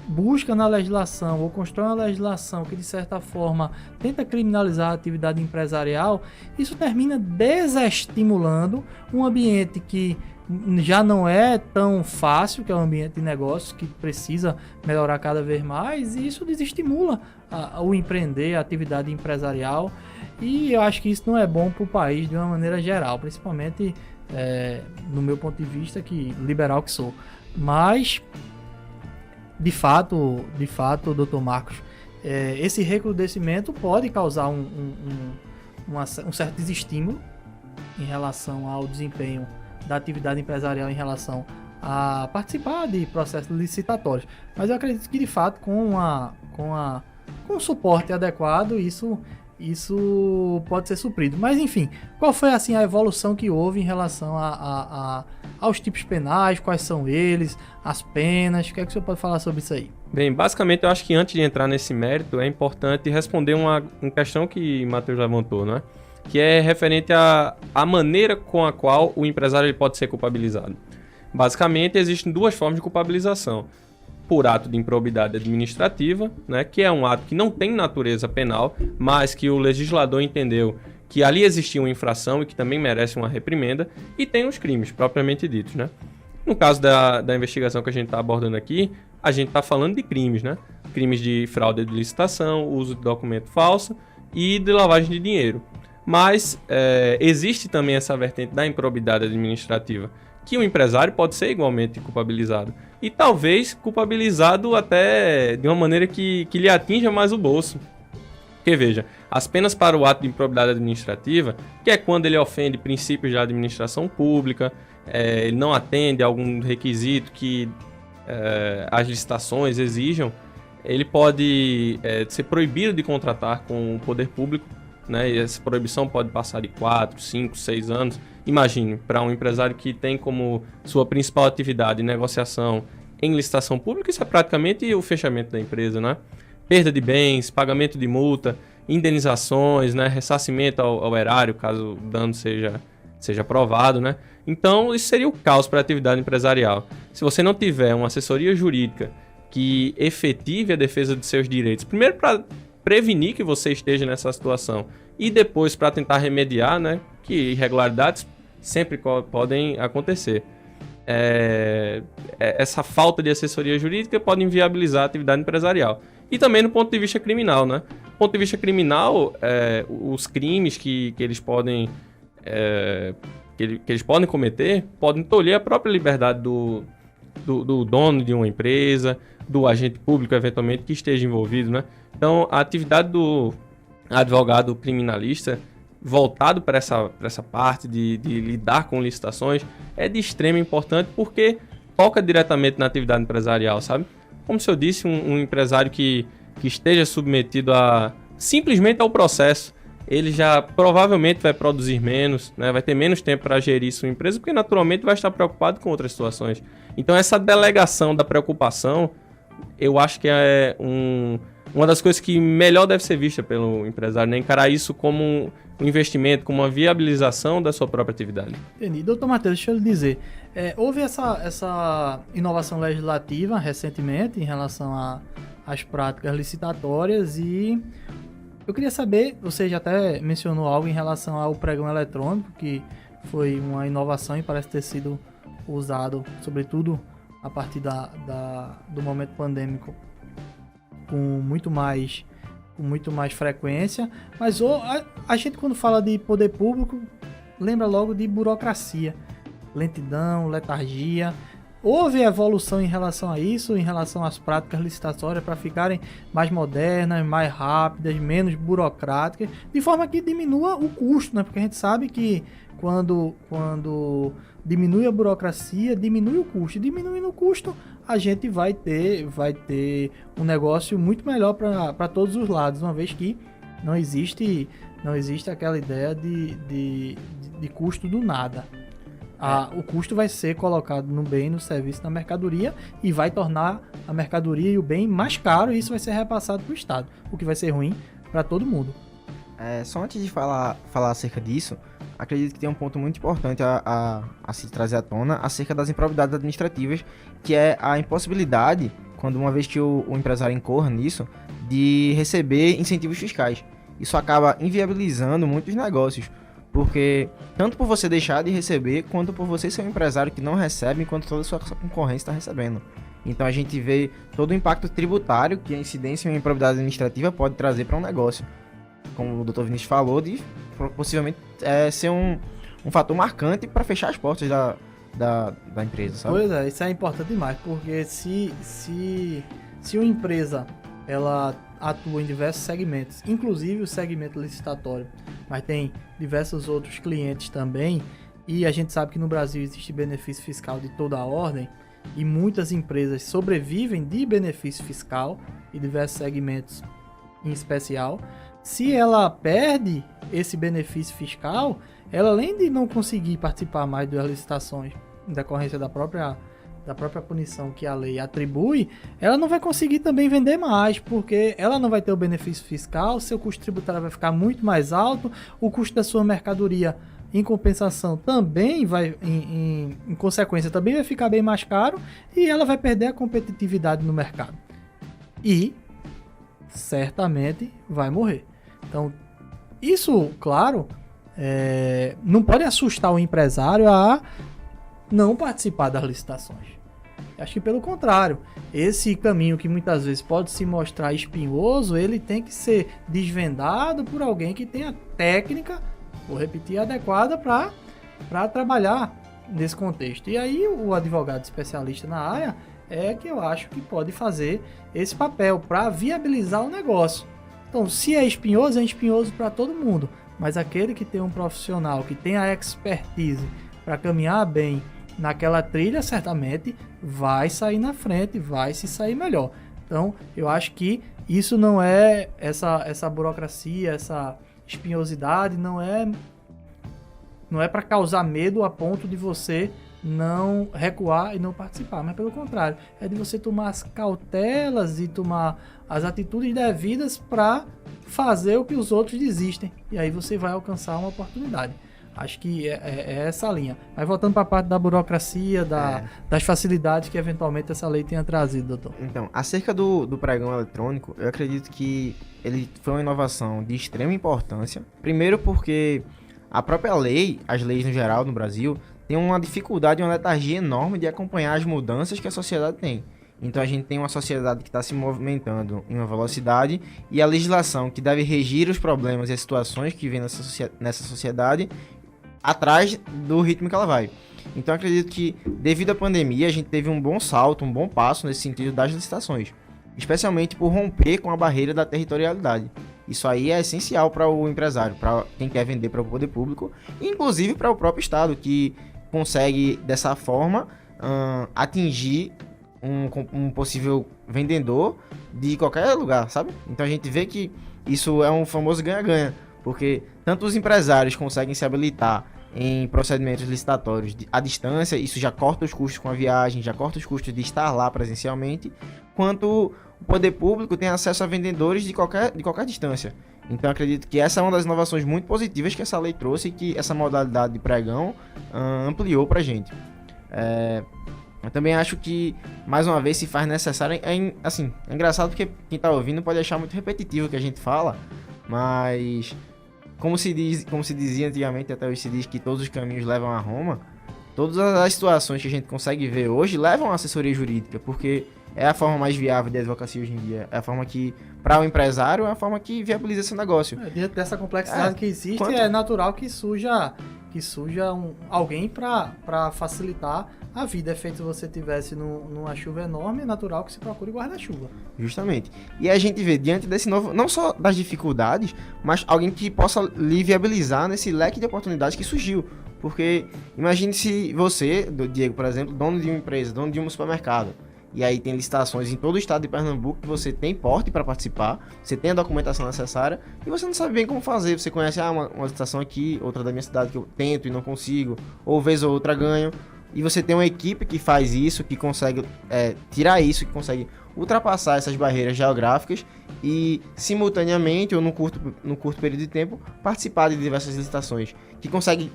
busca na legislação ou constrói uma legislação que, de certa forma, tenta criminalizar a atividade empresarial, isso termina desestimulando um ambiente que já não é tão fácil, que é um ambiente de negócios que precisa melhorar cada vez mais, e isso desestimula o empreender, a atividade empresarial, e eu acho que isso não é bom para o país de uma maneira geral, principalmente no meu ponto de vista, que liberal que sou. Mas, de fato, Dr. Marcos, esse recrudescimento pode causar um certo desestímulo em relação ao desempenho da atividade empresarial em relação a participar de processos licitatórios. Mas eu acredito que, de fato, com um suporte adequado, isso pode ser suprido. Mas, enfim, qual foi assim a evolução que houve em relação aos tipos penais, quais são eles, as penas, o que é que o senhor pode falar sobre isso aí?
Bem, basicamente eu acho que antes de entrar nesse mérito, é importante responder uma questão que Matheus levantou, né? Que é referente à maneira com a qual o empresário ele pode ser culpabilizado. Basicamente, existem duas formas de culpabilização. Por ato de improbidade administrativa, né, que é um ato que não tem natureza penal, mas que o legislador entendeu que ali existia uma infração e que também merece uma reprimenda, e tem os crimes propriamente ditos, né? No caso da investigação que a gente está abordando aqui, a gente está falando de crimes, né? Crimes de fraude de licitação, uso de documento falso e de lavagem de dinheiro. Mas existe também essa vertente da improbidade administrativa, que o empresário pode ser igualmente culpabilizado. E talvez culpabilizado até de uma maneira que lhe atinja mais o bolso. Porque, veja, as penas para o ato de improbidade administrativa, que é quando ele ofende princípios da administração pública, ele não atende a algum requisito que as licitações exijam, ele pode ser proibido de contratar com o poder público, né? E essa proibição pode passar de 4, 5, 6 anos. Imagine, para um empresário que tem como sua principal atividade negociação em licitação pública, isso é praticamente o fechamento da empresa, né? Perda de bens, pagamento de multa, indenizações, né? Ressarcimento ao erário, caso o dano seja provado, né? Então, isso seria o caos para a atividade empresarial. Se você não tiver uma assessoria jurídica que efetive a defesa de seus direitos, primeiro para prevenir que você esteja nessa situação e depois para tentar remediar, né, que irregularidades sempre podem acontecer. Essa falta de assessoria jurídica pode inviabilizar a atividade empresarial. E também no ponto de vista criminal, né? Do ponto de vista criminal, os crimes que eles podem que eles podem cometer podem tolher a própria liberdade do dono de uma empresa, do agente público, eventualmente, que esteja envolvido, né? Então, a atividade do advogado criminalista voltado para essa parte de lidar com licitações é de extrema importância, porque toca diretamente na atividade empresarial, sabe? Como se eu disse, um empresário que esteja submetido simplesmente ao processo, ele já provavelmente vai produzir menos, né? Vai ter menos tempo para gerir sua empresa, porque naturalmente vai estar preocupado com outras situações. Então essa delegação da preocupação, eu acho que é uma das coisas que melhor deve ser vista pelo empresário, né? Encarar isso como um investimento, como uma viabilização da sua própria atividade.
Entendi. Doutor Matheus, deixa eu lhe dizer, houve essa inovação legislativa recentemente em relação às práticas licitatórias e eu queria saber, você já até mencionou algo em relação ao pregão eletrônico, que foi uma inovação e parece ter sido usado, sobretudo a partir do momento pandêmico, com muito mais frequência. Mas a gente, quando fala de poder público, lembra logo de burocracia, lentidão, letargia. Houve evolução em relação a isso, em relação às práticas licitatórias para ficarem mais modernas, mais rápidas, menos burocráticas, de forma que diminua o custo, né? Porque a gente sabe que quando diminui a burocracia, diminui o custo. Diminuindo o custo, a gente vai ter um negócio muito melhor para todos os lados, uma vez que não existe aquela ideia de custo do nada. O custo vai ser colocado no bem, no serviço, na mercadoria e vai tornar a mercadoria e o bem mais caro e isso vai ser repassado para o Estado, o que vai ser ruim para todo mundo.
Só antes de falar acerca disso, acredito que tem um ponto muito importante a se trazer à tona acerca das improbidades administrativas, que é a impossibilidade, quando uma vez que o empresário incorra nisso, de receber incentivos fiscais. Isso acaba inviabilizando muitos negócios, porque tanto por você deixar de receber, quanto por você ser um empresário que não recebe, enquanto toda a sua concorrência está recebendo. Então a gente vê todo o impacto tributário que a incidência em uma improbidade administrativa pode trazer para um negócio. Como o Dr. Vinícius falou, de possivelmente ser um fator marcante para fechar as portas da empresa, sabe?
Pois é, isso é importante demais, porque se uma empresa ela atua em diversos segmentos, inclusive o segmento licitatório, mas tem diversos outros clientes também, e a gente sabe que no Brasil existe benefício fiscal de toda a ordem, e muitas empresas sobrevivem de benefício fiscal e diversos segmentos em especial. Se ela perde esse benefício fiscal, ela além de não conseguir participar mais das licitações em decorrência da própria punição que a lei atribui, ela não vai conseguir também vender mais, porque ela não vai ter o benefício fiscal, seu custo tributário vai ficar muito mais alto, o custo da sua mercadoria, em compensação, também vai, em consequência, também vai ficar bem mais caro, e ela vai perder a competitividade no mercado. E, certamente, vai morrer. Então, isso, claro, não pode assustar o empresário a não participar das licitações. Acho que pelo contrário, esse caminho que muitas vezes pode se mostrar espinhoso, ele tem que ser desvendado por alguém que tenha técnica, vou repetir, adequada para trabalhar nesse contexto. E aí o advogado especialista na área é que eu acho que pode fazer esse papel para viabilizar o negócio. Então, se é espinhoso para todo mundo, mas aquele que tem um profissional, que tem a expertise para caminhar bem naquela trilha, certamente vai sair na frente, vai se sair melhor. Então, eu acho que isso não é essa burocracia, essa espinhosidade, não é para causar medo a ponto de você não recuar e não participar, mas pelo contrário, é de você tomar as cautelas e tomar as atitudes devidas para fazer o que os outros desistem, e aí você vai alcançar uma oportunidade. Acho que é essa a linha. Mas voltando para a parte da burocracia, das facilidades que eventualmente essa lei tenha trazido, doutor.
Então, acerca do pregão eletrônico, eu acredito que ele foi uma inovação de extrema importância. Primeiro porque a própria lei, as leis no geral no Brasil, tem uma dificuldade e uma letargia enorme de acompanhar as mudanças que a sociedade tem. Então a gente tem uma sociedade que está se movimentando em uma velocidade e a legislação que deve regir os problemas e as situações que vem nessa sociedade atrás do ritmo que ela vai. Então acredito que devido à pandemia a gente teve um bom salto, um bom passo nesse sentido das licitações, especialmente por romper com a barreira da territorialidade. Isso aí é essencial para o empresário, para quem quer vender para o poder público, e inclusive para o próprio Estado, que consegue dessa forma atingir um possível vendedor de qualquer lugar, sabe? Então a gente vê que isso é um famoso ganha-ganha, porque tanto os empresários conseguem se habilitar em procedimentos licitatórios à distância, isso já corta os custos com a viagem, já corta os custos de estar lá presencialmente, quanto o poder público tem acesso a vendedores de qualquer distância. Então acredito que essa é uma das inovações muito positivas que essa lei trouxe e que essa modalidade de pregão ampliou pra gente. Eu também acho que, mais uma vez, se faz necessário. É engraçado porque quem tá ouvindo pode achar muito repetitivo o que a gente fala, mas como se dizia antigamente, até hoje se diz que todos os caminhos levam a Roma. Todas as situações que a gente consegue ver hoje levam à assessoria jurídica, porque é a forma mais viável de advocacia hoje em dia. É a forma que, para o empresário, é a forma que viabiliza esse negócio.
Dentro dessa complexidade que existe, é natural que surja alguém para facilitar a vida. É feito se você tivesse numa chuva enorme, é natural que se procure guarda-chuva.
Justamente. E a gente vê, diante desse novo, não só das dificuldades, mas alguém que possa lhe viabilizar nesse leque de oportunidades que surgiu. Porque imagine se você, Diego, por exemplo, dono de uma empresa, dono de um supermercado, e aí tem licitações em todo o estado de Pernambuco que você tem porte para participar, você tem a documentação necessária e você não sabe bem como fazer. Você conhece uma licitação aqui, outra da minha cidade que eu tento e não consigo, ou vez ou outra ganho, e você tem uma equipe que faz isso, que consegue tirar isso, que consegue ultrapassar essas barreiras geográficas e simultaneamente ou no curto período de tempo participar de diversas licitações, que consegue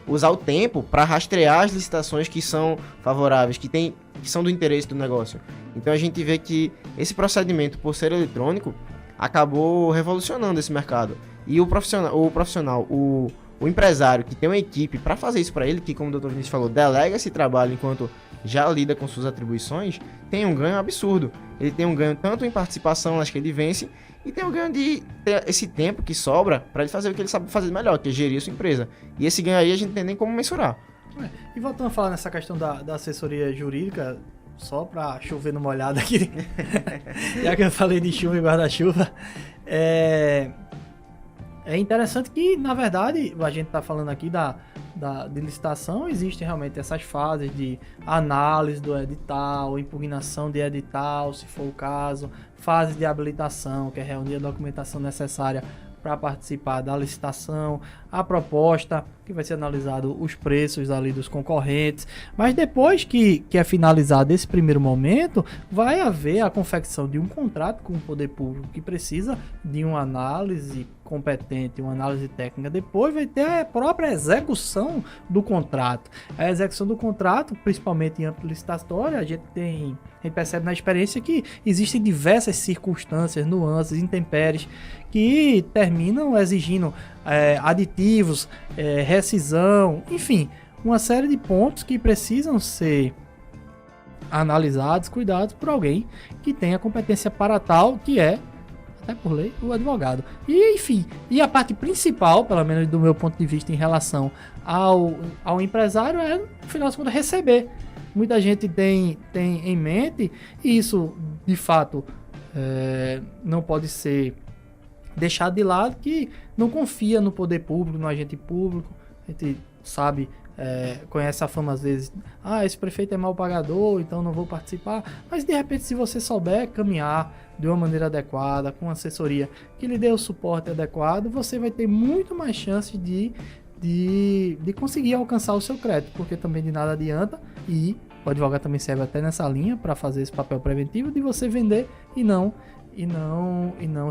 usar o tempo para rastrear as licitações que são favoráveis, que são do interesse do negócio. Então a gente vê que esse procedimento, por ser eletrônico, acabou revolucionando esse mercado. E o profissional, o empresário que tem uma equipe para fazer isso para ele, que como o Dr. Vinícius falou, delega esse trabalho enquanto já lida com suas atribuições, tem um ganho absurdo. Ele tem um ganho tanto em participação nas que ele vence, e tem o ganho de ter esse tempo que sobra para ele fazer o que ele sabe fazer melhor, que é gerir a sua empresa. E esse ganho aí a gente não tem nem como mensurar.
E voltando a falar nessa questão da assessoria jurídica, só para chover no molhado aqui, já que eu falei de chuva e guarda-chuva, é interessante que, na verdade, a gente está falando aqui de licitação, existem realmente essas fases de análise do edital, impugnação de edital, se for o caso, fase de habilitação, que é reunir a documentação necessária para participar da licitação, a proposta, que vai ser analisado os preços ali dos concorrentes, mas depois que é finalizado esse primeiro momento, vai haver a confecção de um contrato com o poder público que precisa de uma análise competente, uma análise técnica. Depois vai ter a própria execução do contrato. A execução do contrato, principalmente em âmbito licitatório, a gente percebe na experiência que existem diversas circunstâncias, nuances, intempéries que terminam exigindo aditivos, rescisão, enfim, uma série de pontos que precisam ser analisados, cuidados por alguém que tenha competência para tal, que é, até por lei, o advogado. E, enfim, e a parte principal, pelo menos do meu ponto de vista em relação ao empresário, é, no final das contas, receber. Muita gente tem em mente, e isso, de fato, não pode ser deixado de lado, que não confia no poder público, no agente público. A gente sabe, conhece a fama às vezes, esse prefeito é mal pagador, então não vou participar. Mas de repente, se você souber caminhar de uma maneira adequada, com assessoria que lhe dê o suporte adequado, você vai ter muito mais chances de conseguir alcançar o seu crédito, porque também de nada adianta, e o advogado também serve até nessa linha para fazer esse papel preventivo de você vender e não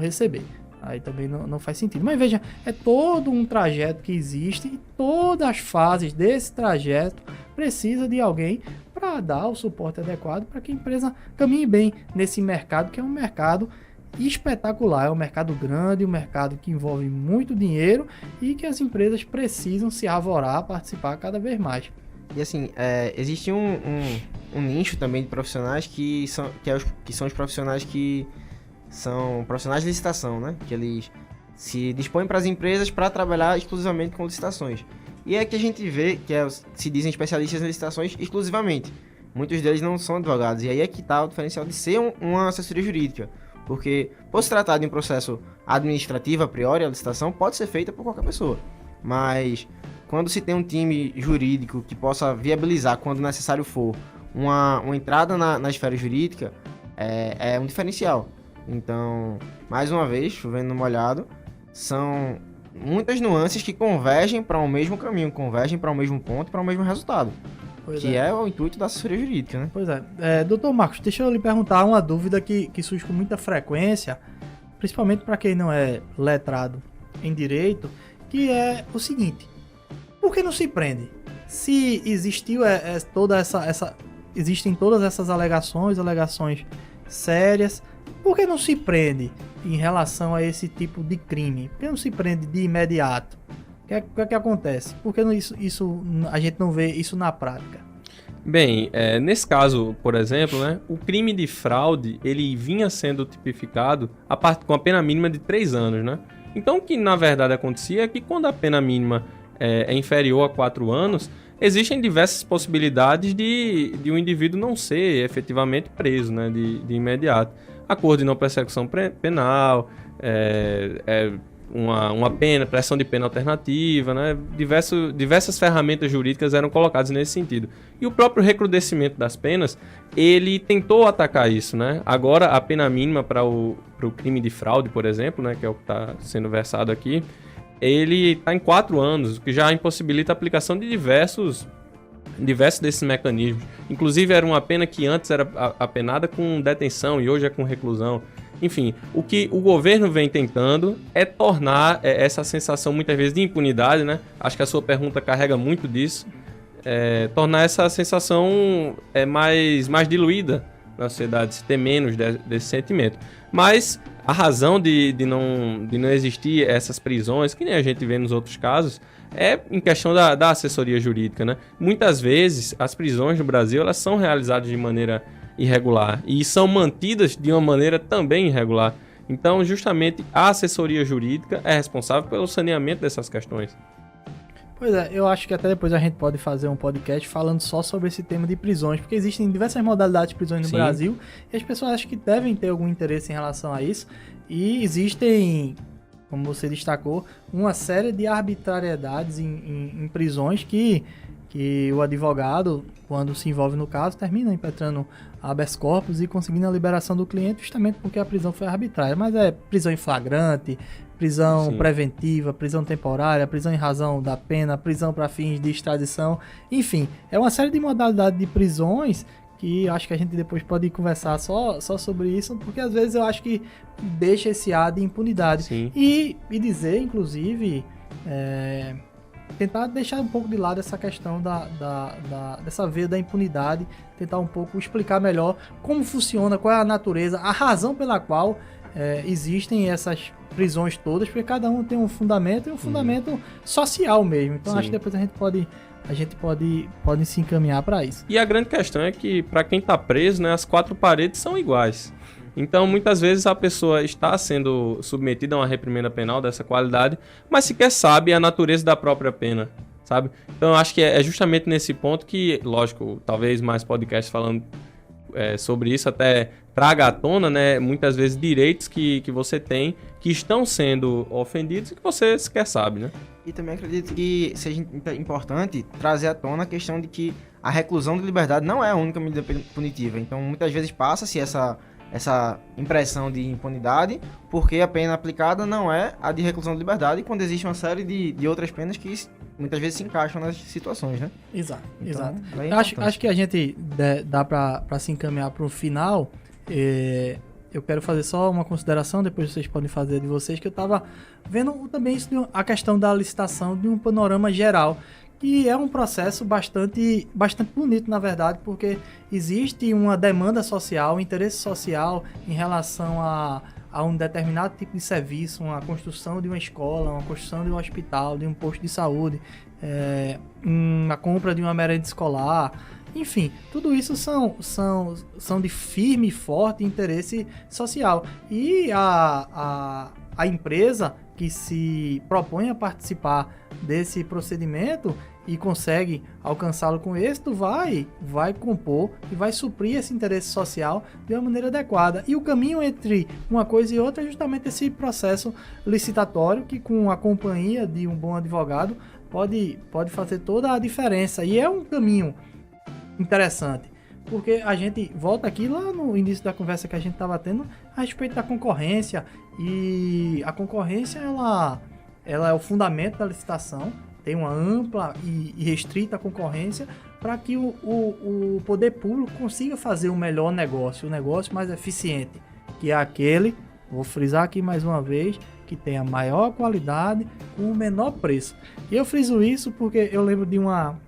receber. Aí também não faz sentido. Mas veja, é todo um trajeto que existe, e todas as fases desse trajeto precisa de alguém para dar o suporte adequado para que a empresa caminhe bem nesse mercado, que é um mercado espetacular, é um mercado grande, um mercado que envolve muito dinheiro e que as empresas precisam se arvorar a participar cada vez mais.
E assim, existe um nicho também de profissionais que são os profissionais que são profissionais de licitação, né? Que eles se dispõem para as empresas para trabalhar exclusivamente com licitações. E é que a gente vê que se dizem especialistas em licitações exclusivamente. Muitos deles não são advogados. E aí é que está o diferencial de ser uma assessoria jurídica. Porque, por se tratar de um processo administrativo a priori, a licitação pode ser feita por qualquer pessoa. Mas quando se tem um time jurídico que possa viabilizar, quando necessário for, uma entrada na esfera jurídica, é um diferencial. Então, mais uma vez, chovendo no molhado, são muitas nuances que convergem para o mesmo caminho, convergem para o mesmo ponto, para o mesmo resultado.
Pois
que é o intuito da assessoria jurídica, né?
Pois é. Doutor Marcos, deixa eu lhe perguntar uma dúvida que surge com muita frequência, principalmente para quem não é letrado em direito, que é o seguinte: por que não se prende? Se existiu existem todas essas alegações sérias, por que não se prende em relação a esse tipo de crime? Por que não se prende de imediato? O que acontece? Por que a gente não vê isso na prática?
Bem, nesse caso, por exemplo, né, o crime de fraude, ele vinha sendo tipificado com a pena mínima de 3 anos, né? Então, o que na verdade acontecia é que quando a pena mínima é inferior a 4 anos, existem diversas possibilidades de um indivíduo não ser efetivamente preso, né, de imediato. Acordo de não persecução penal, uma pressão de pena alternativa, né? Diversas ferramentas jurídicas eram colocadas nesse sentido. E o próprio recrudescimento das penas, ele tentou atacar isso, né? Agora, a pena mínima para o crime de fraude, por exemplo, né, que é o que está sendo versado aqui, ele está em 4 anos, o que já impossibilita a aplicação de diversos desses mecanismos. Inclusive, era uma pena que antes era apenada com detenção e hoje é com reclusão. Enfim, o que o governo vem tentando é tornar essa sensação, muitas vezes, de impunidade, né? Acho que a sua pergunta carrega muito disso. Tornar essa sensação mais diluída na sociedade, se ter menos desse sentimento. Mas a razão de não existir essas prisões, que nem a gente vê nos outros casos, é em questão da assessoria jurídica, né? Muitas vezes, as prisões no Brasil, elas são realizadas de maneira irregular e são mantidas de uma maneira também irregular. Então, justamente, a assessoria jurídica é responsável pelo saneamento dessas questões.
Pois é, eu acho que até depois a gente pode fazer um podcast falando só sobre esse tema de prisões, porque existem diversas modalidades de prisões no Brasil e as pessoas acham que devem ter algum interesse em relação a isso. E existem, como você destacou, uma série de arbitrariedades em prisões que o advogado, quando se envolve no caso, termina impetrando habeas corpus e conseguindo a liberação do cliente justamente porque a prisão foi arbitrária. Mas é prisão em flagrante, prisão preventiva, prisão temporária, prisão em razão da pena, prisão para fins de extradição. Enfim, é uma série de modalidades de prisões que acho que a gente depois pode conversar só sobre isso, porque às vezes eu acho que deixa esse ar de impunidade.
Sim.
E dizer, inclusive, tentar deixar um pouco de lado essa questão dessa veia da impunidade, tentar um pouco explicar melhor como funciona, qual é a natureza, a razão pela qual existem essas prisões todas, porque cada um tem um fundamento e um fundamento social mesmo. Então acho que depois a gente pode se encaminhar para isso.
E a grande questão é que, para quem está preso, né, as 4 paredes são iguais. Então, muitas vezes a pessoa está sendo submetida a uma reprimenda penal dessa qualidade, mas sequer sabe a natureza da própria pena, sabe? Então, eu acho que é justamente nesse ponto que, lógico, talvez mais podcasts falando sobre isso até traga à tona, né, muitas vezes direitos que você tem, que estão sendo ofendidos e que você sequer sabe, né?
E também acredito que seja importante trazer à tona a questão de que a reclusão de liberdade não é a única medida punitiva. Então, muitas vezes passa-se essa impressão de impunidade, porque a pena aplicada não é a de reclusão de liberdade, quando existe uma série de outras penas que muitas vezes se encaixam nas situações, né?
Exato,
então,
exato. Acho que a gente dá para se encaminhar para o final. Eu quero fazer só uma consideração, depois vocês podem fazer de vocês, que eu estava vendo também isso, a questão da licitação de um panorama geral, que é um processo bastante bonito, na verdade, porque existe uma demanda social, um interesse social em relação a um determinado tipo de serviço, uma construção de uma escola, uma construção de um hospital, de um posto de saúde, a compra de uma merenda escolar. Enfim, tudo isso são de firme e forte interesse social. E a empresa que se propõe a participar desse procedimento e consegue alcançá-lo com êxito, vai compor e vai suprir esse interesse social de uma maneira adequada. E o caminho entre uma coisa e outra é justamente esse processo licitatório que, com a companhia de um bom advogado, pode fazer toda a diferença. E é um caminho interessante, porque a gente volta aqui lá no início da conversa que a gente estava tendo a respeito da concorrência, e a concorrência ela é o fundamento da licitação. Tem uma ampla e restrita concorrência para que o poder público consiga fazer o melhor negócio, o negócio mais eficiente, que é aquele, vou frisar aqui mais uma vez, que tem a maior qualidade com o menor preço. E eu friso isso porque eu lembro de uma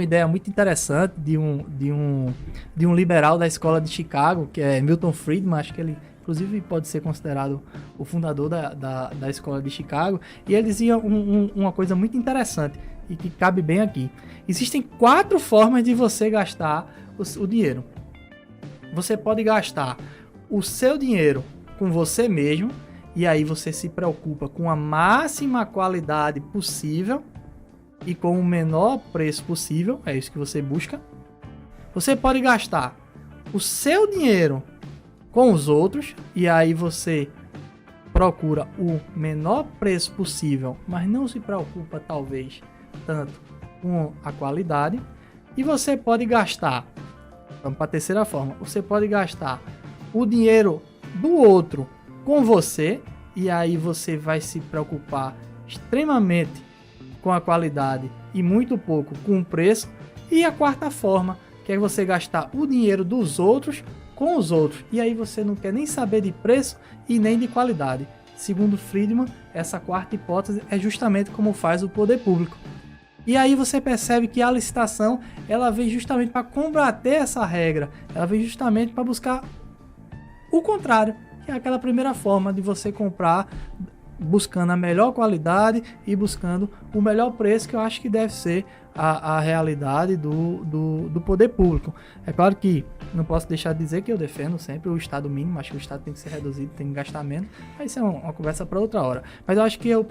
ideia muito interessante de um liberal da escola de Chicago, que é Milton Friedman. Acho que ele inclusive pode ser considerado o fundador da escola de Chicago, e ele dizia uma coisa muito interessante e que cabe bem aqui. Existem 4 formas de você gastar o dinheiro. Você pode gastar o seu dinheiro com você mesmo, e aí você se preocupa com a máxima qualidade possível e com o menor preço possível, é isso que você busca. Você pode gastar o seu dinheiro com os outros, e aí você procura o menor preço possível, mas não se preocupa talvez tanto com a qualidade. E você pode gastar, vamos para a terceira forma, você pode gastar o dinheiro do outro com você, e aí você vai se preocupar extremamente com a qualidade e muito pouco com o preço. E a quarta forma, que é você gastar o dinheiro dos outros com os outros, e aí você não quer nem saber de preço e nem de qualidade. Segundo Friedman, essa quarta hipótese é justamente como faz o poder público. E aí você percebe que a licitação, ela vem justamente para combater essa regra, ela vem justamente para buscar o contrário, que é aquela primeira forma de você comprar buscando a melhor qualidade e buscando o melhor preço, que eu acho que deve ser a realidade do poder público. É claro que não posso deixar de dizer que eu defendo sempre o Estado mínimo, acho que o Estado tem que ser reduzido, tem que gastar menos, mas isso é uma conversa para outra hora. Mas eu acho que o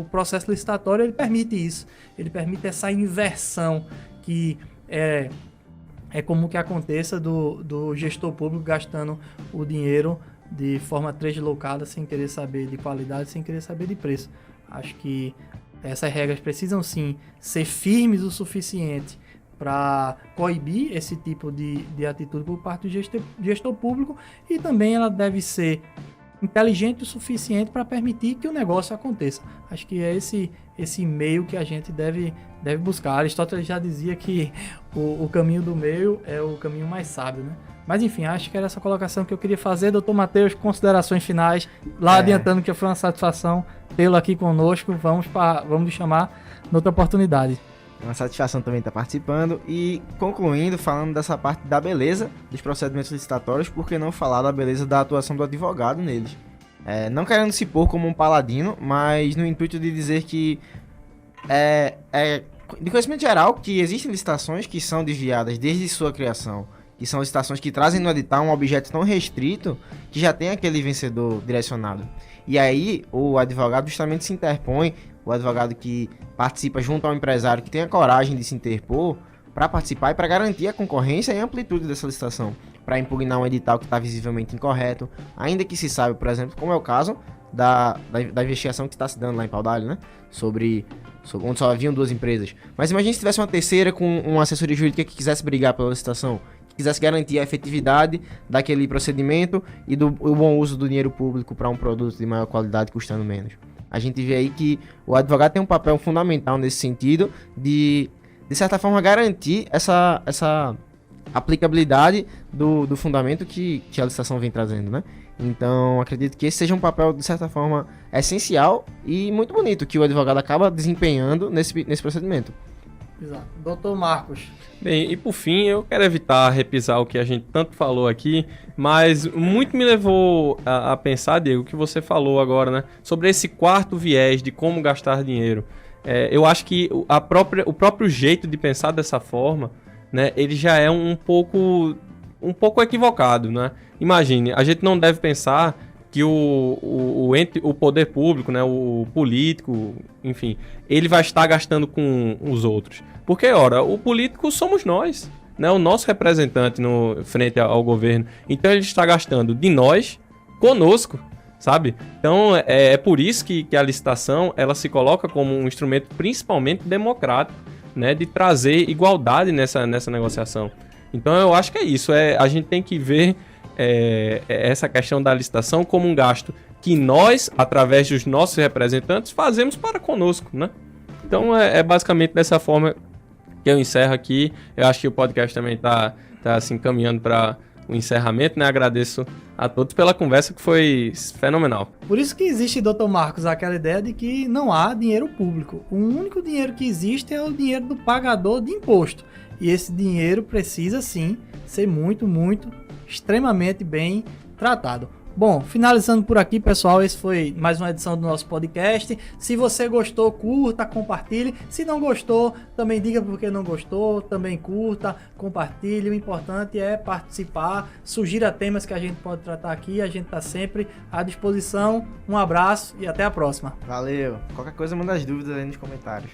processo licitatório, ele permite isso, ele permite essa inversão que é comum que aconteça do gestor público gastando o dinheiro de forma deslocada, sem querer saber de qualidade, sem querer saber de preço. Acho que essas regras precisam sim ser firmes o suficiente para coibir esse tipo de atitude por parte do gestor público, e também ela deve ser inteligente o suficiente para permitir que o negócio aconteça. Acho que é esse meio que a gente deve buscar. Aristóteles já dizia que o caminho do meio é o caminho mais sábio, né? Mas enfim, acho que era essa colocação que eu queria fazer. Doutor Matheus, considerações finais, adiantando que foi uma satisfação tê-lo aqui conosco. Vamos lhe chamar noutra oportunidade.
Uma satisfação também estar participando. E concluindo, falando dessa parte da beleza dos procedimentos licitatórios, por que não falar da beleza da atuação do advogado neles? Não querendo se pôr como um paladino, mas no intuito de dizer que de conhecimento geral que existem licitações que são desviadas desde sua criação, que são licitações que trazem no edital um objeto tão restrito que já tem aquele vencedor direcionado. E aí o advogado justamente se interpõe, o advogado que participa junto ao empresário, que tem a coragem de se interpor para participar e para garantir a concorrência e a amplitude dessa licitação, para impugnar um edital que está visivelmente incorreto, ainda que se saiba, por exemplo, como é o caso da investigação que está se dando lá em Paudalho, né? Sobre onde só haviam 2 empresas. Mas imagine se tivesse uma terceira com uma assessoria jurídica que quisesse brigar pela licitação, que quisesse garantir a efetividade daquele procedimento e o bom uso do dinheiro público para um produto de maior qualidade custando menos. A gente vê aí que o advogado tem um papel fundamental nesse sentido de certa forma, garantir essa aplicabilidade do fundamento que a licitação vem trazendo, né? Então, acredito que esse seja um papel, de certa forma, essencial e muito bonito que o advogado acaba desempenhando nesse procedimento.
Exato. Doutor Marcos.
Bem, e por fim, eu quero evitar repisar o que a gente tanto falou aqui, mas muito me levou a pensar, Diego, o que você falou agora, né? Sobre esse quarto viés de como gastar dinheiro. Eu acho que o próprio jeito de pensar dessa forma, né, ele já é um pouco equivocado, né? Imagine, a gente não deve pensar que o poder público, né, o político, enfim, ele vai estar gastando com os outros. Porque, ora, o político somos nós, né, o nosso representante frente ao governo. Então ele está gastando de nós conosco, sabe? Então é por isso que a licitação ela se coloca como um instrumento principalmente democrático, né, de trazer igualdade nessa negociação. Então eu acho que é isso, a gente tem que ver essa questão da licitação como um gasto que nós, através dos nossos representantes, fazemos para conosco, né? Então é basicamente dessa forma que eu encerro aqui. Eu acho que o podcast também está assim, caminhando para o encerramento, né? Agradeço a todos pela conversa que foi fenomenal.
Por isso que existe, Dr. Marcos, aquela ideia de que não há dinheiro público. O único dinheiro que existe é o dinheiro do pagador de imposto. E esse dinheiro precisa, sim, ser muito, extremamente bem tratado. Bom, finalizando por aqui, pessoal, esse foi mais uma edição do nosso podcast. Se você gostou, curta, compartilhe. Se não gostou, também diga por que não gostou, também curta, compartilhe. O importante é participar, sugira temas que a gente pode tratar aqui. A gente está sempre à disposição. Um abraço e até a próxima.
Valeu. Qualquer coisa, manda as dúvidas aí nos comentários.